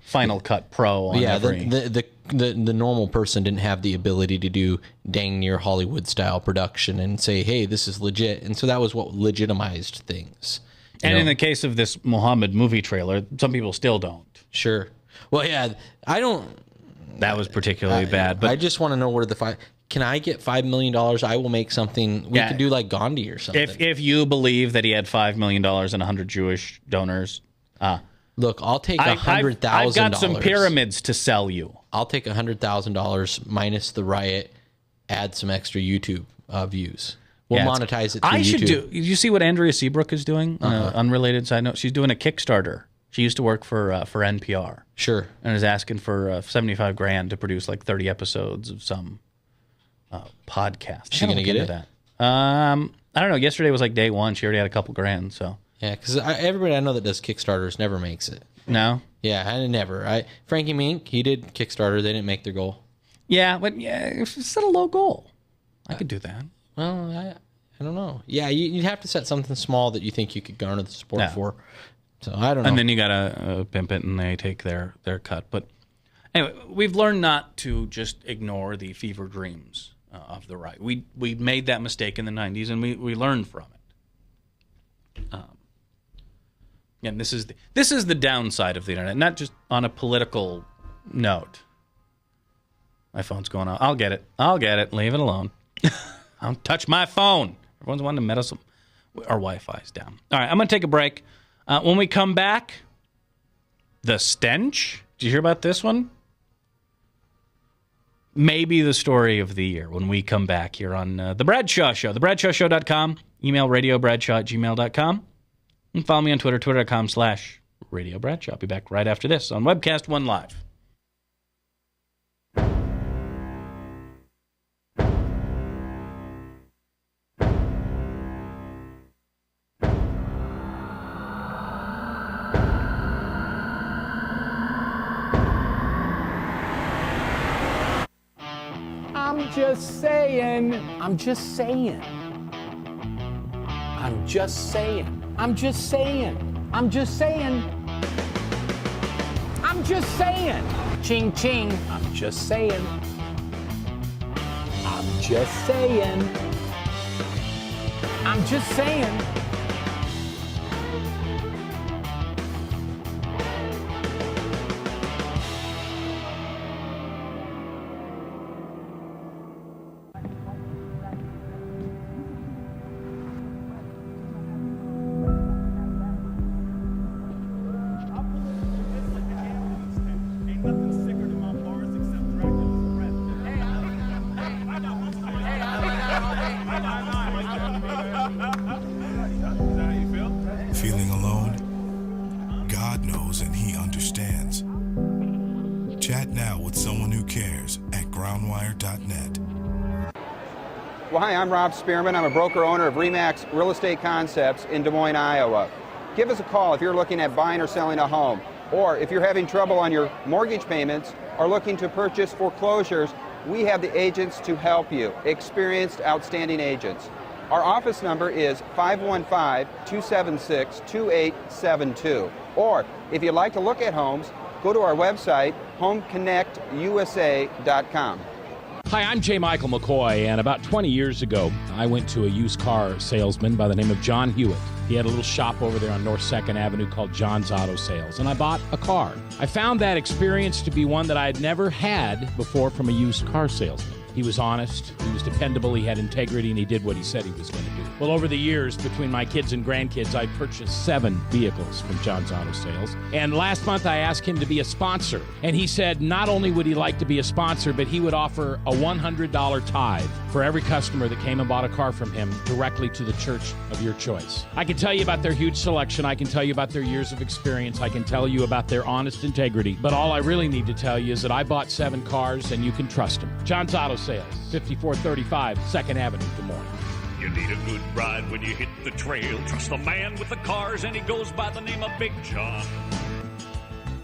Final Cut Pro on every... The normal person didn't have the ability to do dang near Hollywood style production and say, hey, this is legit. And so that was what legitimized things. And in the case of this Muhammad movie trailer, some people still don't. Sure. Well, yeah, I don't... That was particularly bad. But I just want to know where the... Can I get $5 million? I will make something... We could do like Gandhi or something. If you believe that he had $5 million and 100 Jewish donors... Look, I'll take $100,000. I've got some pyramids to sell you. I'll take $100,000 minus the riot, add some extra YouTube views. We'll monetize it through YouTube. Did you see what Andrea Seabrook is doing? Unrelated side note. She's doing a Kickstarter. She used to work for NPR. Sure. And is asking for $75,000 to produce like 30 episodes of some podcast. Is she going to get it? That. I don't know. Yesterday was like day one. She already had a couple grand. So yeah, because everybody I know that does Kickstarters never makes it. No. Yeah, I never. Frankie Mink, he did Kickstarter. They didn't make their goal. Yeah, but set a low goal. I could do that. Well, I don't know. Yeah, you'd have to set something small that you think you could garner the support for. So I don't know. And then you got to pimp it and they take their cut. But anyway, we've learned not to just ignore the fever dreams of the right. We made that mistake in the 90s and we learned from it. And this is the downside of the internet, not just on a political note. My phone's going off. I'll get it. Leave it alone. Don't touch my phone. Everyone's wanting to meddle. Our Wi-Fi's down. All right, I'm going to take a break. When we come back, the stench. Did you hear about this one? Maybe the story of the year when we come back here on The Bradshaw Show. TheBradshawShow.com. Email radiobradshaw@gmail.com. And follow me on Twitter, twitter.com/Radio Bradshaw. I'll be back right after this on Webcast One Live. I'm just saying. I'm just saying. I'm just saying. I'm just saying. I'm just saying. I'm just saying. Ching ching. I'm just saying. I'm just saying. I'm just saying. Feeling alone? God knows and He understands. Chat now with someone who cares at groundwire.net. Well, hi, I'm Rob Spearman. I'm a broker owner of RE/MAX Real Estate Concepts in Des Moines, Iowa. Give us a call if you're looking at buying or selling a home, or if you're having trouble on your mortgage payments or looking to purchase foreclosures. We have the agents to help you, experienced, outstanding agents. Our office number is 515-276-2872. Or if you'd like to look at homes, go to our website, homeconnectusa.com. Hi, I'm J. Michael McCoy, and about 20 years ago, I went to a used car salesman by the name of John Hewitt. He had a little shop over there on North 2nd Avenue called John's Auto Sales, and I bought a car. I found that experience to be one that I had never had before from a used car salesman. He was honest, he was dependable, he had integrity, and he did what he said he was going to do. Well, over the years, between my kids and grandkids, I purchased 7 vehicles from John's Auto Sales. And last month, I asked him to be a sponsor. And he said not only would he like to be a sponsor, but he would offer a $100 tithe for every customer that came and bought a car from him directly to the church of your choice. I can tell you about their huge selection. I can tell you about their years of experience. I can tell you about their honest integrity. But all I really need to tell you is that I bought 7 cars, and you can trust them. John's Auto Sales, 5435 2nd Avenue, Des Moines. You need a good ride when you hit the trail. Trust the man with the cars, and he goes by the name of Big John.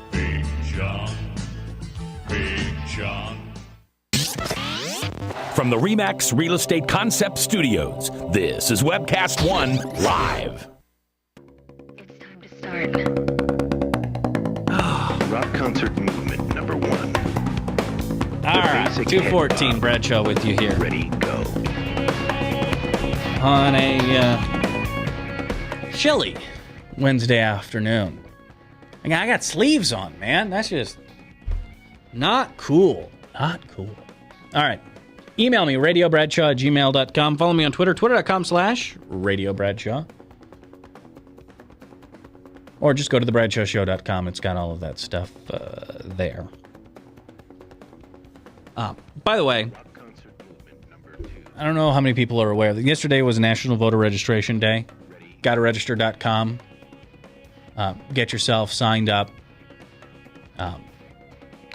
Big John. Big John. From the RE/MAX Real Estate Concept Studios, this is Webcast One Live. It's time to start. Rock concert movement number 1. All right, basic 214 head bob. Bradshaw with you here Ready, go. on a chilly Wednesday afternoon. I got sleeves on, man. That's just not cool. Not cool. All right. Email me, radiobradshaw@gmail.com. Follow me on Twitter, twitter.com/radiobradshaw. Or just go to thebradshawshow.com. It's got all of that stuff there. By the way, I don't know how many people are aware that yesterday was National Voter Registration Day. GottaRegister.com. Get yourself signed up.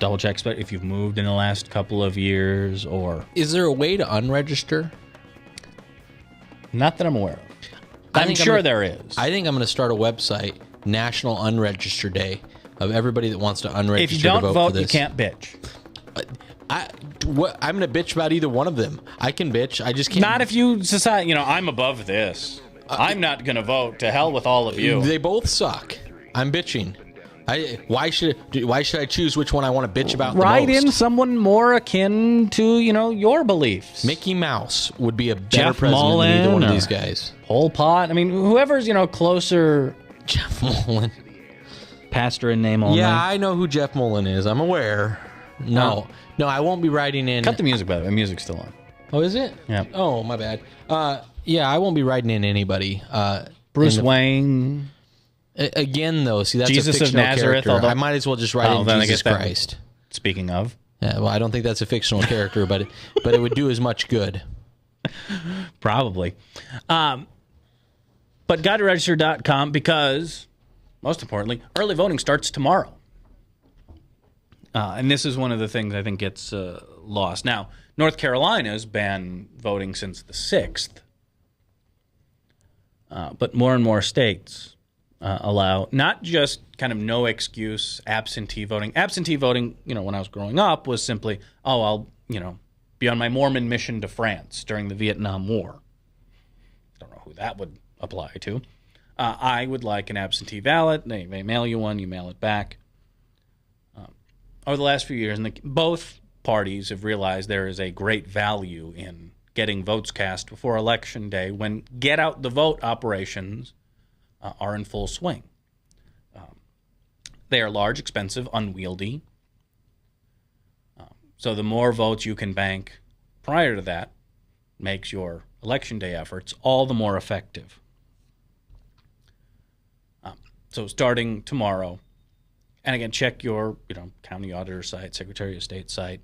Double check if you've moved in the last couple of years or... Is there a way to unregister? Not that I'm aware of. I'm sure there is. I think I'm going to start a website, National Unregister Day, of everybody that wants to unregister. If you don't to vote, for this. you can't bitch. I'm going to bitch about either one of them. I can bitch. I just can't. Not if you decide, I'm above this. I'm not going to vote. To hell with all of you. They both suck. I'm bitching. Why should I choose which one I want to bitch about Write the most? in someone more akin to, your beliefs. Mickey Mouse would be a better Jeff president Mullen than either one of or these guys. Pol Pot. I mean, whoever's, closer. Jeff Mullen. Pastor in name only. Yeah, I know who Jeff Mullen is. I'm aware. No, I won't be writing in. Cut the music, by the way. Music's still on. Oh, is it? Yeah. Oh, my bad. Yeah, I won't be writing in anybody. Bruce Wayne. Again, though, see, that's Jesus a of fictional Nazareth. character. I might as well just write in Jesus Christ. Speaking of. Yeah, well, I don't think that's a fictional character, but it would do as much good. Probably. But GuideToRegister.com, because, most importantly, early voting starts tomorrow. And this is one of the things I think gets lost. Now, North Carolina's banned voting since the 6th. But more and more states allow not just kind of no excuse absentee voting. Absentee voting, when I was growing up was simply, I'll, be on my Mormon mission to France during the Vietnam War. Don't know who that would apply to. I would like an absentee ballot. They mail you one, you mail it back. Over the last few years, and both parties have realized there is a great value in getting votes cast before Election Day when get-out-the-vote operations are in full swing. They are large, expensive, unwieldy. So the more votes you can bank prior to that makes your Election Day efforts all the more effective. So starting tomorrow, and again, check your county auditor site, Secretary of State site.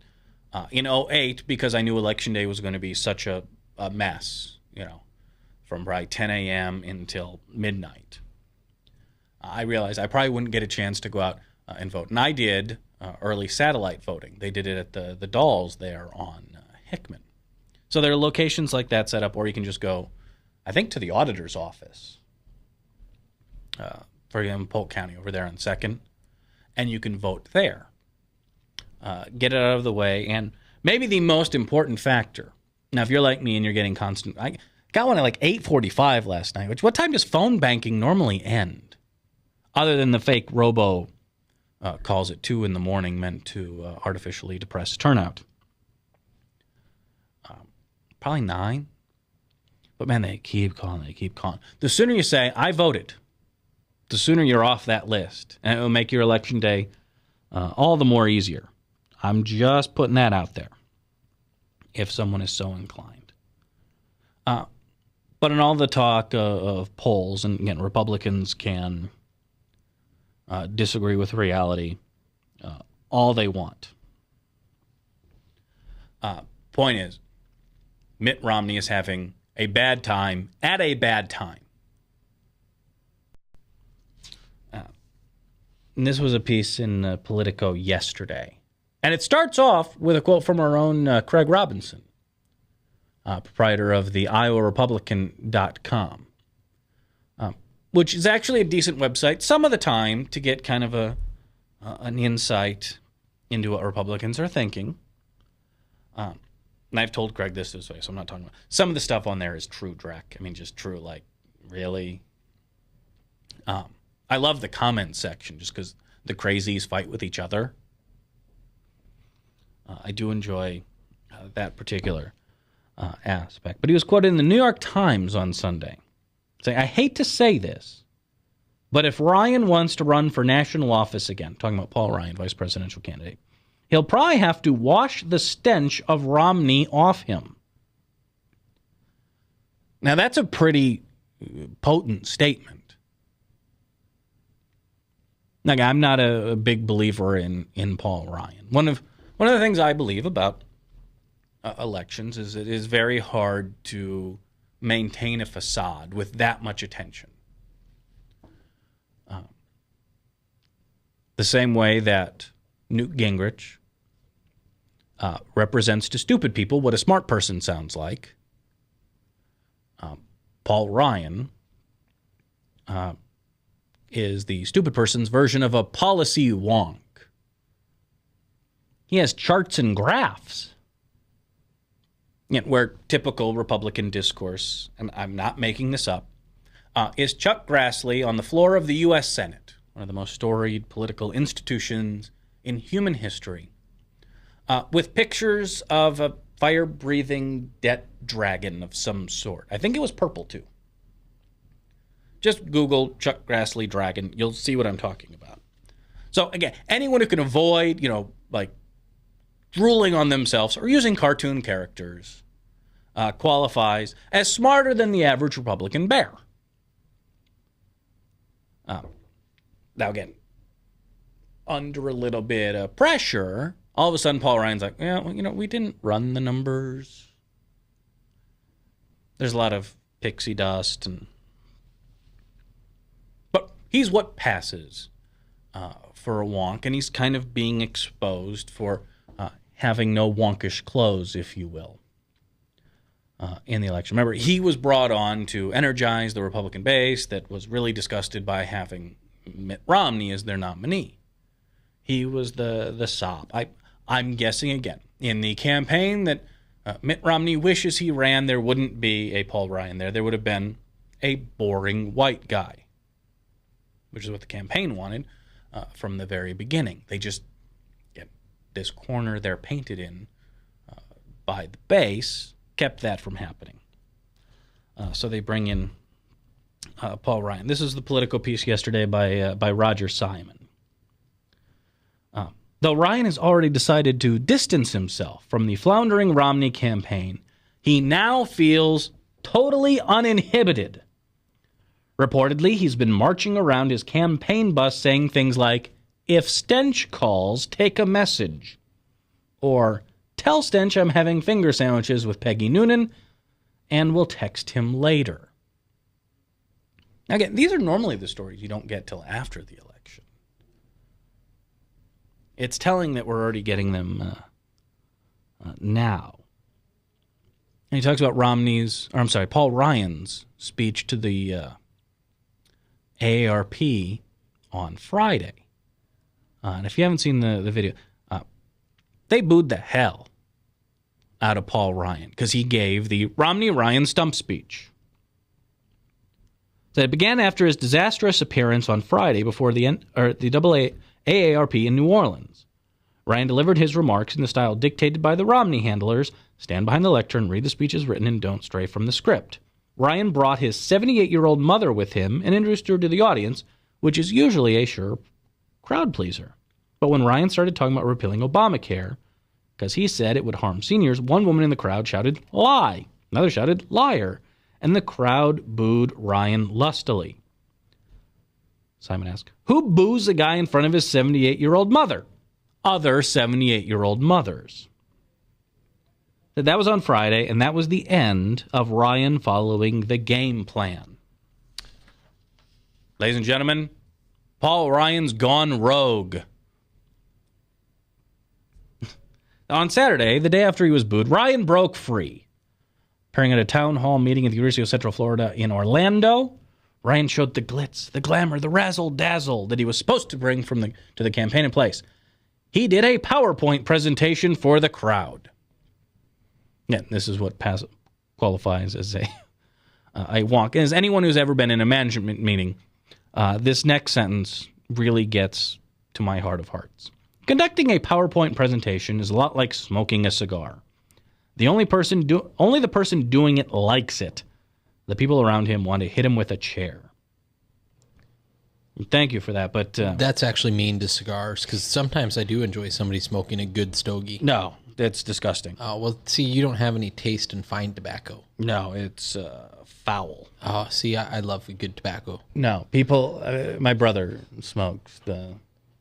In 2008, because I knew Election Day was going to be such a mess, from probably 10 a.m. until midnight, I realized I probably wouldn't get a chance to go out and vote. And I did early satellite voting. They did it at the Dolls there on Hickman. So there are locations like that set up, or you can just go, I think, to the auditor's office, for example, Polk County over there on 2nd, and you can vote there. Get it out of the way, and maybe the most important factor. Now, if you're like me and you're getting constant, I got one at like 8:45 last night. What time does phone banking normally end? Other than the fake robo calls at 2 in the morning meant to artificially depress turnout. Probably 9. But man, they keep calling. The sooner you say, I voted, the sooner you're off that list. And it will make your Election Day all the more easier. I'm just putting that out there, if someone is so inclined. But in all the talk of polls, and again, Republicans can disagree with reality all they want. Point is, Mitt Romney is having a bad time at a bad time. And this was a piece in Politico yesterday. And it starts off with a quote from our own Craig Robinson, proprietor of the IowaRepublican.com, which is actually a decent website some of the time to get kind of an insight into what Republicans are thinking. And I've told Craig this way, so I'm not talking about some of the stuff on there is true dreck. I mean, just true, like, really? I love the comment section just because the crazies fight with each other. I do enjoy that particular aspect. But he was quoted in the New York Times on Sunday saying, I hate to say this, but if Ryan wants to run for national office again, talking about Paul Ryan, vice presidential candidate, he'll probably have to wash the stench of Romney off him. Now, that's a pretty potent statement. Like, I'm not a big believer in Paul Ryan. One of the things I believe about elections is it is very hard to maintain a facade with that much attention. The same way that Newt Gingrich represents to stupid people what a smart person sounds like, Paul Ryan is the stupid person's version of a policy wonk. He has charts and graphs. Where typical Republican discourse, and I'm not making this up, is Chuck Grassley on the floor of the U.S. Senate one of the most storied political institutions in human history, with pictures of a fire-breathing debt dragon of some sort. I think it was purple, too. Just Google Chuck Grassley dragon. You'll see what I'm talking about. So, again, anyone who can avoid, drooling on themselves or using cartoon characters qualifies as smarter than the average Republican bear. Now, again, under a little bit of pressure, all of a sudden Paul Ryan's like, we didn't run the numbers. There's a lot of pixie dust, but he's what passes for a wonk, and he's kind of being exposed for having no wonkish clothes, if you will, in the election. Remember, he was brought on to energize the Republican base that was really disgusted by having Mitt Romney as their nominee. He was the sop. I'm guessing, again, in the campaign that Mitt Romney wishes he ran, there wouldn't be a Paul Ryan there. There would have been a boring white guy, which is what the campaign wanted from the very beginning. They just get this corner they're painted in by the base, kept that from happening. So they bring in Paul Ryan. This is the Politico piece yesterday by Roger Simon. Though Ryan has already decided to distance himself from the floundering Romney campaign, he now feels totally uninhibited. Reportedly, he's been marching around his campaign bus saying things like, "If Stench calls, take a message," or "Tell Stench I'm having finger sandwiches with Peggy Noonan, and we'll text him later." Again, these are normally the stories you don't get till after the election. It's telling that we're already getting them now. And he talks about Paul Ryan's speech to the AARP on Friday. And if you haven't seen the video, they booed the hell out of Paul Ryan because he gave the Romney-Ryan stump speech. So it began after his disastrous appearance on Friday before the AARP in New Orleans. Ryan delivered his remarks in the style dictated by the Romney handlers: stand behind the lectern, read the speech as written, and don't stray from the script. Ryan brought his 78-year-old mother with him and introduced her to the audience, which is usually a sure crowd pleaser. But when Ryan started talking about repealing Obamacare, because he said it would harm seniors, one woman in the crowd shouted, "Lie!" Another shouted, "Liar!" And the crowd booed Ryan lustily. Simon asked, "Who boos a guy in front of his 78-year-old mother?" Other 78-year-old mothers. That was on Friday, and that was the end of Ryan following the game plan. Ladies and gentlemen, Paul Ryan's gone rogue. On Saturday, the day after he was booed, Ryan broke free. Appearing at a town hall meeting at the University of Central Florida in Orlando, Ryan showed the glitz, the glamour, the razzle-dazzle that he was supposed to bring to the campaign in place. He did a PowerPoint presentation for the crowd. Yeah, this is what qualifies as a wonk. And as anyone who's ever been in a management meeting, this next sentence really gets to my heart of hearts. Conducting a PowerPoint presentation is a lot like smoking a cigar. Only the person doing it likes it. The people around him want to hit him with a chair. Thank you for that, but... that's actually mean to cigars, because sometimes I do enjoy somebody smoking a good stogie. No, it's disgusting. Oh, well, see, you don't have any taste in fine tobacco. No, it's foul. Oh, see, I love good tobacco. No, people... my brother smokes the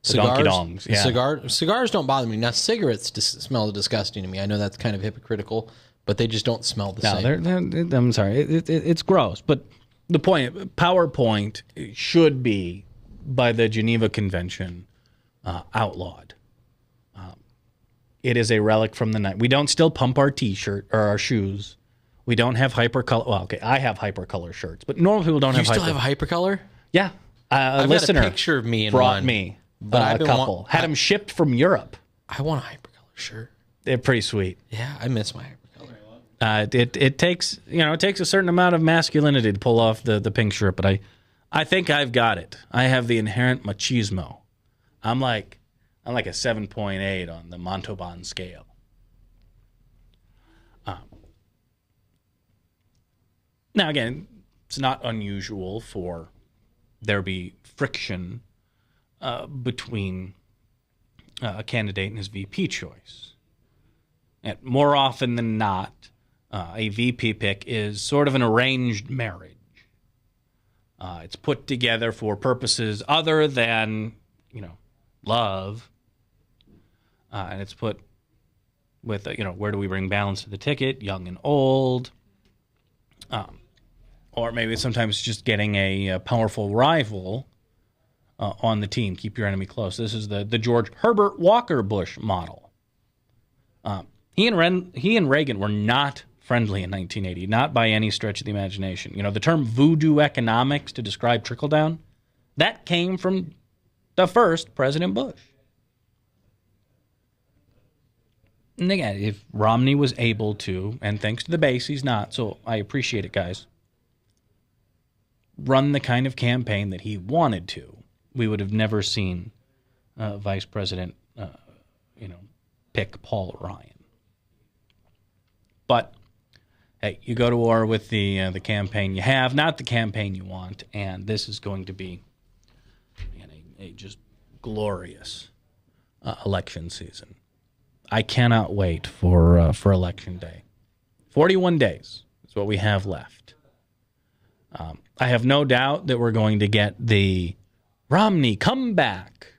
cigars, donkey dongs. Yeah. Cigars don't bother me. Now, cigarettes smell disgusting to me. I know that's kind of hypocritical, but they just don't smell the same. I'm sorry. It's gross, but the point, PowerPoint should be, by the Geneva Convention, outlawed. It is a relic from the night. We don't still pump our T-shirt or our shoes. We don't have hypercolor. Well, okay, I have hypercolor shirts, but normal people don't have hypercolor. You still have hypercolor? Yeah. A listener got a picture of me in brought one, me a couple. Had them shipped from Europe. I want a hypercolor shirt. They're pretty sweet. Yeah, I miss my hypercolor. It takes a certain amount of masculinity to pull off the pink shirt, but I think I've got it. I have the inherent machismo. I'm like a 7.8 on the Montauban scale. Now, again, it's not unusual for there be friction between a candidate and his VP choice. And more often than not, a VP pick is sort of an arranged marriage. It's put together for purposes other than, love. And it's put with, where do we bring balance to the ticket, young and old. Or maybe sometimes just getting a powerful rival on the team. Keep your enemy close. This is the George Herbert Walker Bush model. He and Reagan were not friendly in 1980, not by any stretch of the imagination. The term voodoo economics to describe trickle-down, that came from the first President Bush. And again, if Romney was able to, and thanks to the base, he's not, so I appreciate it, guys, run the kind of campaign that he wanted to, we would have never seen Vice President, pick Paul Ryan. But, hey, you go to war with the campaign you have, not the campaign you want, and this is going to be a just glorious election season. I cannot wait for Election Day. 41 days is what we have left. I have no doubt that we're going to get the Romney comeback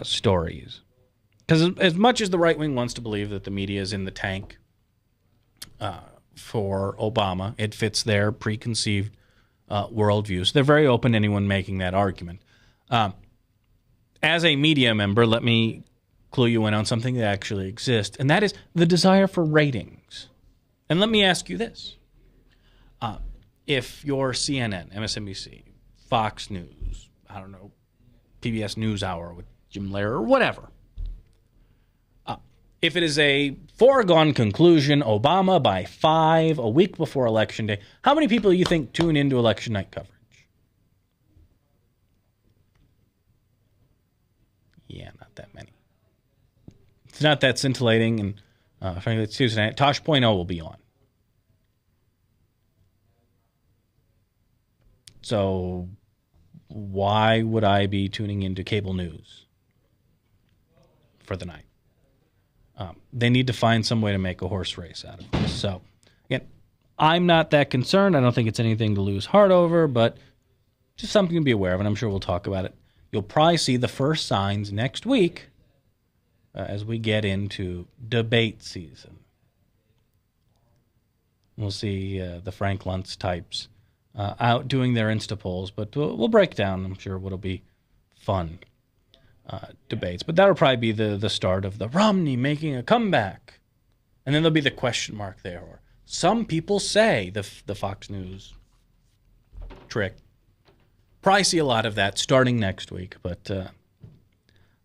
stories. Because as much as the right wing wants to believe that the media is in the tank for Obama, it fits their preconceived worldviews. They're very open to anyone making that argument. As a media member, let me clue you in on something that actually exists, and that is the desire for ratings. And let me ask you this. If you're CNN, MSNBC, Fox News, I don't know, PBS NewsHour with Jim Lehrer or whatever, if it is a foregone conclusion, Obama by 5 a week before Election Day, how many people do you think tune into election night coverage? Yeah, not that many. It's not that scintillating, and frankly, it's Tuesday night. Tosh.0 will be on. So why would I be tuning into cable news for the night? They need to find some way to make a horse race out of this. So, again, I'm not that concerned. I don't think it's anything to lose heart over, but just something to be aware of, and I'm sure we'll talk about it. You'll probably see the first signs next week as we get into debate season. We'll see the Frank Luntz types out doing their Insta polls, but we'll break down, I'm sure, what'll be fun debates. But that'll probably be the start of the Romney making a comeback. And then there'll be the question mark there. Or some people say the Fox News trick. Probably see a lot of that starting next week, but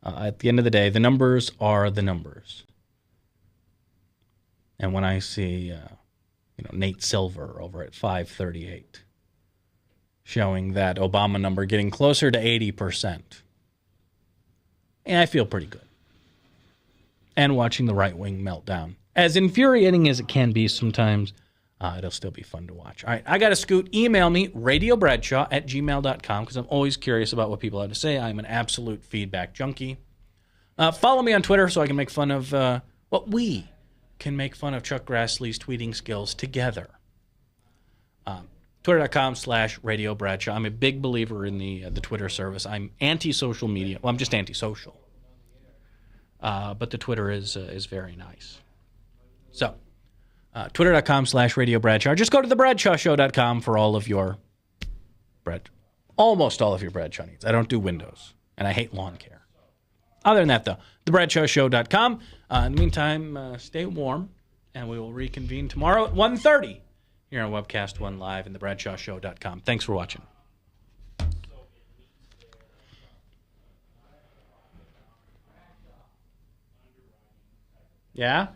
at the end of the day, the numbers are the numbers. And when I see Nate Silver over at 538 showing that Obama number getting closer to 80%, and I feel pretty good. And watching the right wing meltdown, as infuriating as it can be sometimes, it'll still be fun to watch. All right, I got to scoot. Email me, radiobradshaw@gmail.com, because I'm always curious about what people have to say. I'm an absolute feedback junkie. Follow me on Twitter so I can make fun of we can make fun of Chuck Grassley's tweeting skills together. Twitter.com/Radio Bradshaw. I'm a big believer in the Twitter service. I'm anti-social media. Well, I'm just anti-social. But the Twitter is very nice. So, Twitter.com/Radio Bradshaw. Just go to thebradshawshow.com for all of your almost all of your Bradshaw needs. I don't do windows, and I hate lawn care. Other than that, though, thebradshawshow.com. In the meantime, stay warm, and we will reconvene tomorrow at 1:30 here on Webcast One Live and thebradshawshow.com. Thanks for watching. Yeah?